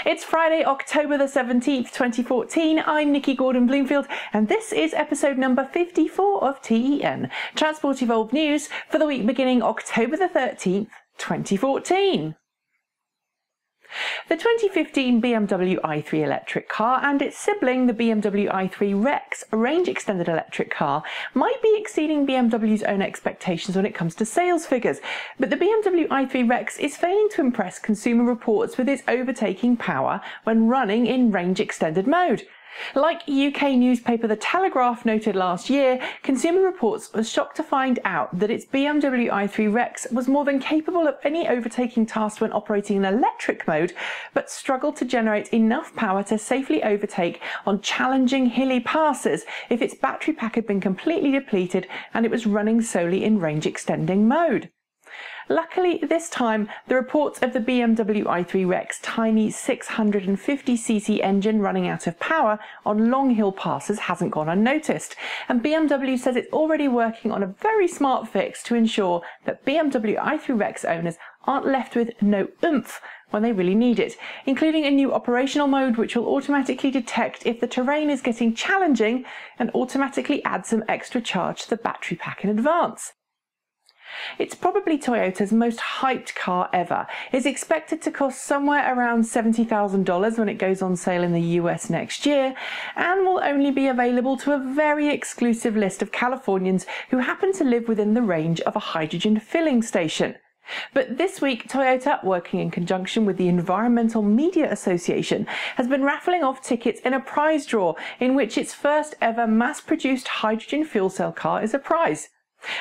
It's Friday, October the 17th, 2014. I'm Nikki Gordon-Bloomfield, and this is episode number 54 of T.E.N, Transport Evolved News for the week beginning October the 13th, 2014. The 2015 BMW i3 electric car and its sibling, the BMW i3 Rex, a range-extended electric car, might be exceeding BMW's own expectations when it comes to sales figures, but the BMW i3 Rex is failing to impress Consumer Reports with its overtaking power when running in range-extended mode. Like UK newspaper The Telegraph noted last year, Consumer Reports was shocked to find out that its BMW i3 Rex was more than capable of any overtaking task when operating in electric mode, but struggled to generate enough power to safely overtake on challenging hilly passes if its battery pack had been completely depleted and it was running solely in range-extending mode. Luckily, this time, the reports of the BMW i3 Rex tiny 650cc engine running out of power on long hill passes hasn't gone unnoticed, and BMW says it's already working on a very smart fix to ensure that BMW i3 Rex owners aren't left with no oomph when they really need it, including a new operational mode which will automatically detect if the terrain is getting challenging and automatically add some extra charge to the battery pack in advance. It's probably Toyota's most hyped car ever. It's expected to cost somewhere around $70,000 when it goes on sale in the US next year, and will only be available to a very exclusive list of Californians who happen to live within the range of a hydrogen filling station. But this week, Toyota, working in conjunction with the Environmental Media Association, has been raffling off tickets in a prize draw in which its first ever mass-produced hydrogen fuel cell car is a prize.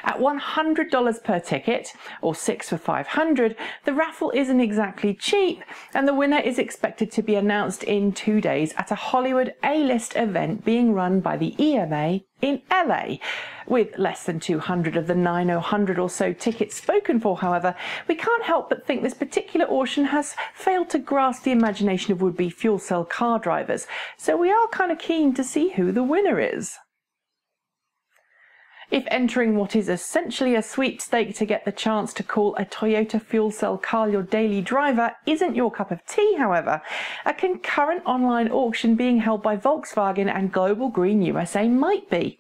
At $100 per ticket, or 6 for $500, the raffle isn't exactly cheap, and the winner is expected to be announced in 2 days at a Hollywood A-list event being run by the EMA in LA. With less than 200 of the 900 or so tickets spoken for, however, we can't help but think this particular auction has failed to grasp the imagination of would-be fuel cell car drivers, so we are kind of keen to see who the winner is. If entering what is essentially a sweepstake to get the chance to call a Toyota fuel cell car your daily driver isn't your cup of tea, however, a concurrent online auction being held by Volkswagen and Global Green USA might be.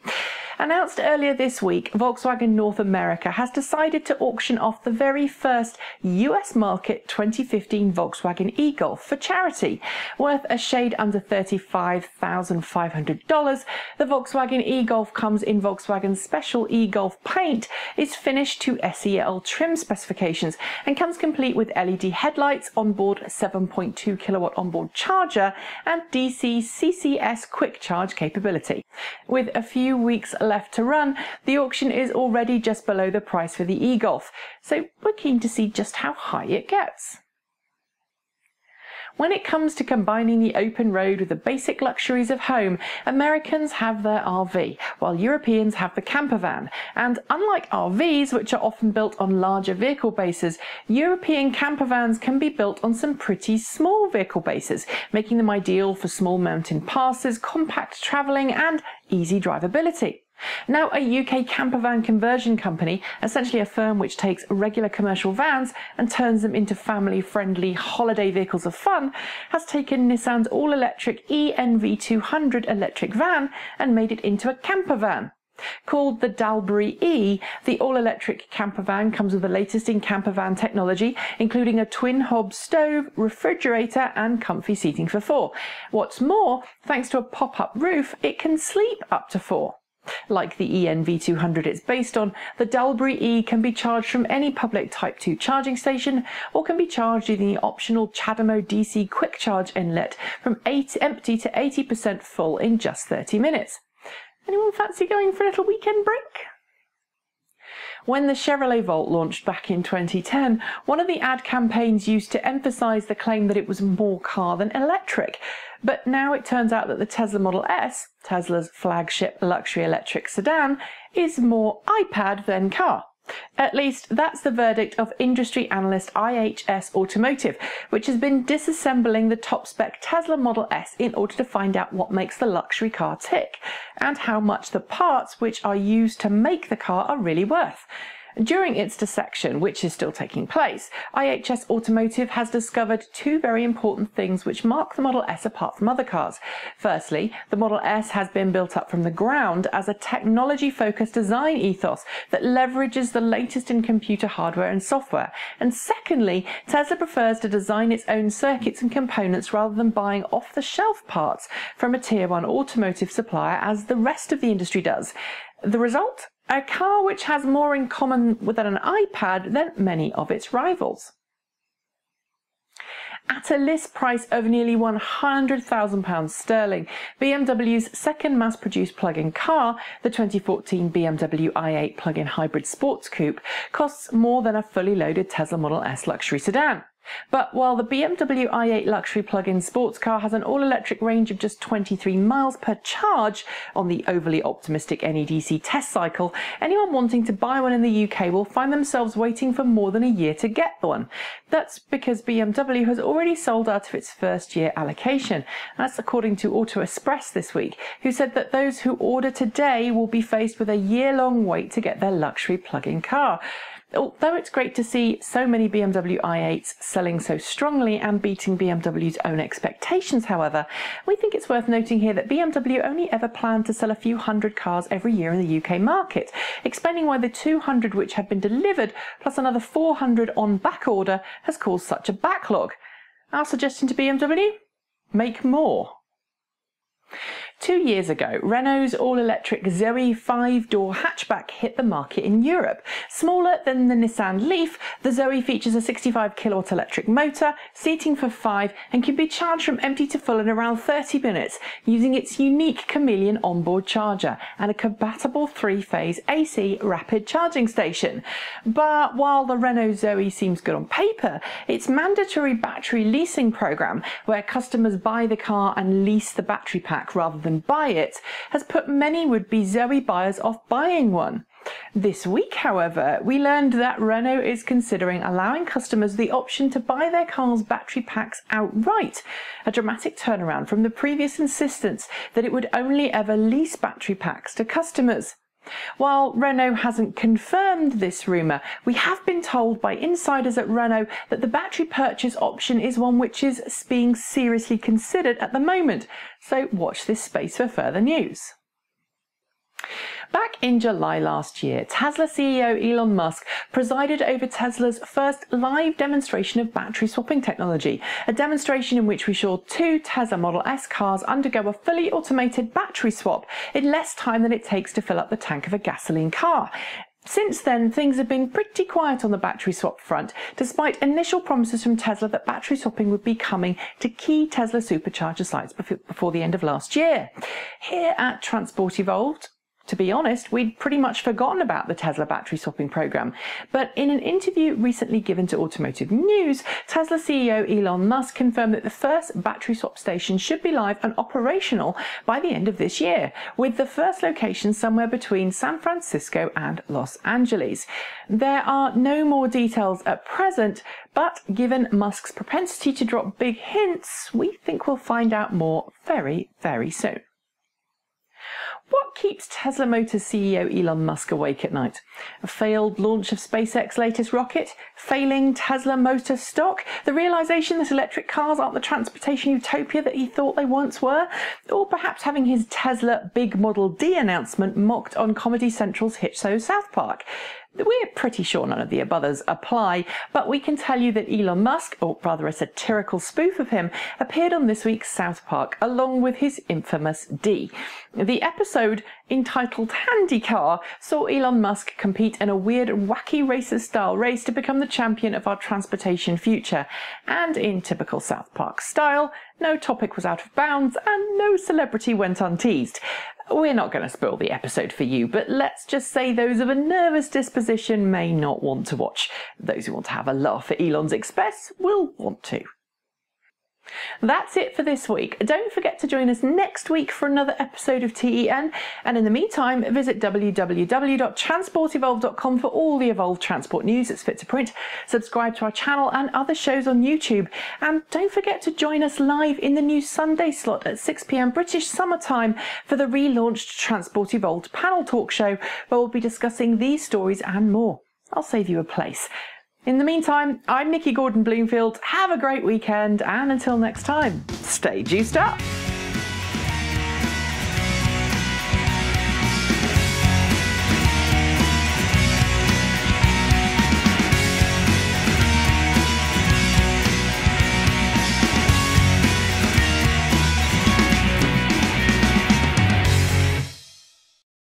Announced earlier this week, Volkswagen North America has decided to auction off the very first US market 2015 Volkswagen e-Golf for charity. Worth a shade under $35,500, the Volkswagen e-Golf comes in Volkswagen's special e-Golf paint, is finished to SEL trim specifications, and comes complete with LED headlights, onboard 7.2 kilowatt onboard charger, and DC CCS quick charge capability. With a few weeks left to run, the auction is already just below the price for the e-Golf, so we're keen to see just how high it gets. When it comes to combining the open road with the basic luxuries of home, Americans have their RV, while Europeans have the camper van. And unlike RVs, which are often built on larger vehicle bases, European camper vans can be built on some pretty small vehicle bases, making them ideal for small mountain passes, compact travelling, and easy drivability. Now, a UK camper van conversion company, essentially a firm which takes regular commercial vans and turns them into family-friendly holiday vehicles of fun, has taken Nissan's all-electric T.E.N V200 electric van and made it into a camper van. Called the DalburyE, the all-electric camper van comes with the latest in camper van technology, including a twin-hob stove, refrigerator, and comfy seating for 4. What's more, thanks to a pop-up roof, it can sleep up to 4. Like the T.E.N V200 it's based on, the DalburyE can be charged from any public Type 2 charging station, or can be charged using the optional CHAdeMO DC quick charge inlet from empty to 80% full in just 30 minutes. Anyone fancy going for a little weekend break? When the Chevrolet Volt launched back in 2010, one of the ad campaigns used to emphasise the claim that it was more car than electric. But now it turns out that the Tesla Model S, Tesla's flagship luxury electric sedan, is more iPad than car. At least that's the verdict of industry analyst IHS Automotive, which has been disassembling the top-spec Tesla Model S in order to find out what makes the luxury car tick, and how much the parts which are used to make the car are really worth. During its dissection, which is still taking place, IHS Automotive has discovered two very important things which mark the Model S apart from other cars. Firstly, the Model S has been built up from the ground as a technology-focused design ethos that leverages the latest in computer hardware and software. And secondly, Tesla prefers to design its own circuits and components rather than buying off-the-shelf parts from a Tier 1 automotive supplier as the rest of the industry does. The result? A car which has more in common with an iPad than many of its rivals. At a list price of nearly £100,000 sterling, BMW's second mass-produced plug-in car, the 2014 BMW i8 plug-in hybrid sports coupe, costs more than a fully loaded Tesla Model S luxury sedan. But while the BMW i8 luxury plug-in sports car has an all-electric range of just 23 miles per charge on the overly optimistic NEDC test cycle, anyone wanting to buy one in the UK will find themselves waiting for more than a year to get one. That's because BMW has already sold out of its first-year allocation. That's according to Auto Express this week, who said that those who order today will be faced with a year-long wait to get their luxury plug-in car. Although it's great to see so many BMW i8s selling so strongly and beating BMW's own expectations, however, we think it's worth noting here that BMW only ever planned to sell a few hundred cars every year in the UK market, explaining why the 200 which have been delivered plus another 400 on back order has caused such a backlog. Our suggestion to BMW? Make more. 2 years ago, Renault's all-electric Zoe 5-door hatchback hit the market in Europe. Smaller than the Nissan Leaf, the Zoe features a 65 kilowatt electric motor, seating for 5, and can be charged from empty to full in around 30 minutes using its unique Chameleon onboard charger and a compatible 3-phase AC rapid charging station. But while the Renault Zoe seems good on paper, its mandatory battery leasing program, where customers buy the car and lease the battery pack rather than buy it, has put many would-be Zoe buyers off buying one. This week, however, we learned that Renault is considering allowing customers the option to buy their car's battery packs outright, a dramatic turnaround from the previous insistence that it would only ever lease battery packs to customers. While Renault hasn't confirmed this rumour, we have been told by insiders at Renault that the battery purchase option is one which is being seriously considered at the moment, so watch this space for further news. Back in July last year, Tesla CEO Elon Musk presided over Tesla's first live demonstration of battery swapping technology, a demonstration in which we saw 2 Tesla Model S cars undergo a fully automated battery swap in less time than it takes to fill up the tank of a gasoline car. Since then, things have been pretty quiet on the battery swap front, despite initial promises from Tesla that battery swapping would be coming to key Tesla supercharger sites before the end of last year. Here at Transport Evolved, to be honest, we'd pretty much forgotten about the Tesla battery swapping program. But in an interview recently given to Automotive News, Tesla CEO Elon Musk confirmed that the first battery swap station should be live and operational by the end of this year, with the first location somewhere between San Francisco and Los Angeles. There are no more details at present, but given Musk's propensity to drop big hints, we think we'll find out more very, very soon. What keeps Tesla Motors CEO Elon Musk awake at night? A failed launch of SpaceX's latest rocket? Failing Tesla Motor stock? The realization that electric cars aren't the transportation utopia that he thought they once were? Or perhaps having his Tesla Big Model D announcement mocked on Comedy Central's hit show South Park? We're pretty sure none of the above apply, but we can tell you that Elon Musk, or rather a satirical spoof of him, appeared on this week's South Park along with his infamous D. The episode, entitled Handy Car, saw Elon Musk compete in a weird, wacky racer-style race to become the champion of our transportation future. And in typical South Park style, no topic was out of bounds and no celebrity went unteased. We're not going to spoil the episode for you, but let's just say those of a nervous disposition may not want to watch. Those who want to have a laugh at Elon's expense will want to. That's it for this week. Don't forget to join us next week for another episode of T.E.N. And in the meantime, visit www.transportevolved.com for all the Evolved transport news that's fit to print. Subscribe to our channel and other shows on YouTube. And don't forget to join us live in the new Sunday slot at 6 p.m. British Summer Time for the relaunched Transport Evolved panel talk show, where we'll be discussing these stories and more. I'll save you a place. In the meantime, I'm Nikki Gordon Bloomfield. Have a great weekend, and until next time, stay juiced up.